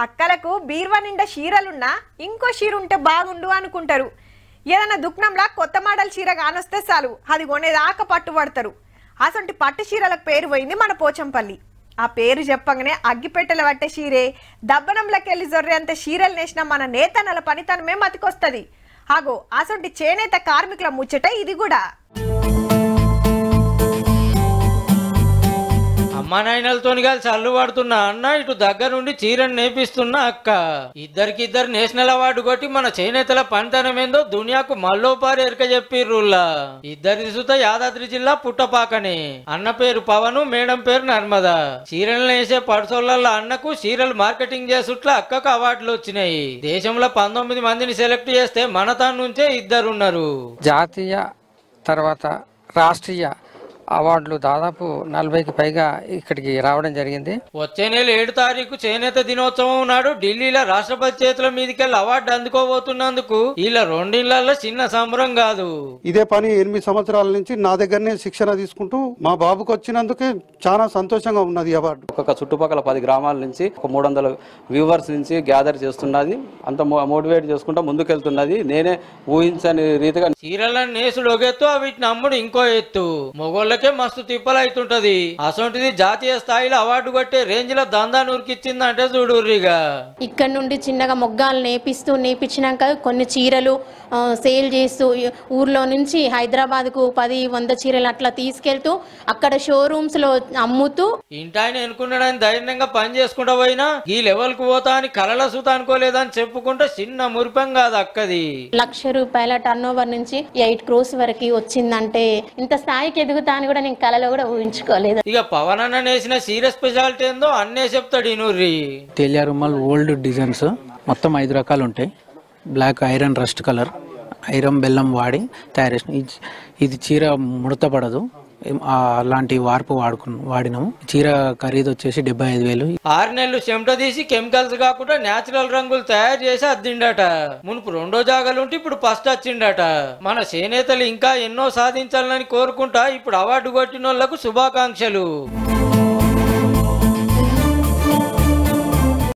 అక్కలకు బీర్వా నిండా చీరలున్నా ఇంకో చీర ఉంటే బాగుండు అనుకుంటారు. ఏదైనా దుఃఖంలా కొత్త మోడల్ చీర కానొస్తే చాలు అది కొనేదాకా పట్టుబడతారు. అసంటి పట్టు చీరలకు పేరు పోయింది మన పోచంపల్లి. ఆ పేరు చెప్పగానే అగ్గిపెట్టెలు పట్టే చీరే దబ్బనంలోకెళ్ళి జొర్రె అంత చీరలు నేసిన మన నేతన్నల పనితనమే మతికొస్తుంది. ఆగో అసంటి చేనేత కార్మికుల ముచ్చట ఇది కూడా. అమ్మా నాయనలతో కలిసి అల్లు పడుతున్న అన్న ఇటు దగ్గర నుండి చీరను నేపిస్తున్న అక్క. ఇద్దరికిద్దరు నేషనల్ అవార్డు కొట్టి మన చేనేతల పనితనం ఏందో దునియాకు మల్లోపారి ఎరక చెప్పిర్రుల్లా. ఇద్దరి సుత యాదాద్రి జిల్లా పుట్టపాకనే. అన్న పేరు పవను, మేడం పేరు నర్మద. చీరలు నేసే పడుసోళ్ల అన్నకు చీరలు మార్కెటింగ్ చేసుట్ల అక్కకు అవార్డులు వచ్చినాయి. దేశంలో 19 మందిని సెలెక్ట్ చేస్తే మన తాను నుంచే ఇద్దరున్నారు. జాతీయ తర్వాత రాష్ట్రీయ అవార్డులు దాదాపు 40కి పైగా ఇక్కడికి రావడం జరిగింది. వచ్చే నెల 7 తారీఖు చేనేత దినోత్సవం నాడు ఢిల్లీలో రాష్ట్రపతి చేతుల మీదకెళ్ళి అవార్డు అందుకోబోతున్నందుకు ఇలా రెండిళ్లలో చిన్న సంబరం కాదు. ఇదే పని 8 సంవత్సరాల నుంచి నా దగ్గరనే శిక్షణ తీసుకుంటూ మా బాబుకు వచ్చినందుకే చాలా సంతోషంగా ఉన్నది అవార్డు. ఒక చుట్టుపక్కల 10 గ్రామాల నుంచి ఒక 300 వ్యూవర్స్ నుంచి గ్యాదర్ చేస్తున్నది. అంత మోటివేట్ చేసుకుంటూ ముందుకెళ్తున్నది. నేనే ఊహించని రీతిగా చీరలను నేసుడు ఒక ఎత్తు, వీటిని అమ్ముడు ఇంకో ఎత్తు. మొగోళ్ళకే మస్తు తిప్పలైతుంటది. అసొంటిది జాతీయ స్థాయిలో అవార్డు కొట్టే రేంజ్ లో దందా నూరికిచ్చిందంటే చూడుర్రిగా. ఇక్కడ నుండి చిన్నగా మొగ్గాలు నేపించినాక కొన్ని చీరలు సేల్ చేస్తూ ఊర్లో నుంచి హైదరాబాద్ కు 10-100 చీరలు అట్లా తీసుకెళ్తూ అక్కడ షోరూమ్స్ లో అమ్ముతూ ఇంటాయన ఎన్నుకున్నాడని ధైర్యంగా పని చేసుకుంటా పోయినా ఈ లెవెల్ కు పోతా అని కలల సూత అనుకోలేదని చెప్పుకుంటే చిన్న మురిపం కాదు అక్కది. ₹1,00,000 టర్న్ ఓవర్ నుంచి 8 crores వరకు వచ్చిందంటే ఇంత స్థాయికి ఎదుగుతా అని కూడా నేను కలలో కూడా ఊహించుకోలేదు. ఇక పవన్ అన్న నేసిన సీర స్పెషాలిటీ ఏందో అన్నే చెప్తాడు ఇనూర్రి. తేలియా రుమాల్ ఓల్డ్ డిజైన్స్ మొత్తం 5 రకాలు ఉంటాయి. Black iron rust colour, iron బెల్లం వాడి తయారు చేసిన ఇది చీర ముడత పడదు. అలాంటి వార్పు వాడినాము. చీర ఖరీదు వచ్చేసి 75,000. 6 నెలలు చెమట తీసి కెమికల్స్ కాకుండా నేచురల్ రంగులు తయారు చేసి అద్దిండట. మునుపు 2వ జాగాలుంటే ఇప్పుడు ఫస్ట్ వచ్చిండట. మన చేనేతలు ఇంకా ఎన్నో సాధించాలని కోరుకుంటా ఇప్పుడు అవార్డు కొట్టిన వాళ్లకు శుభాకాంక్షలు.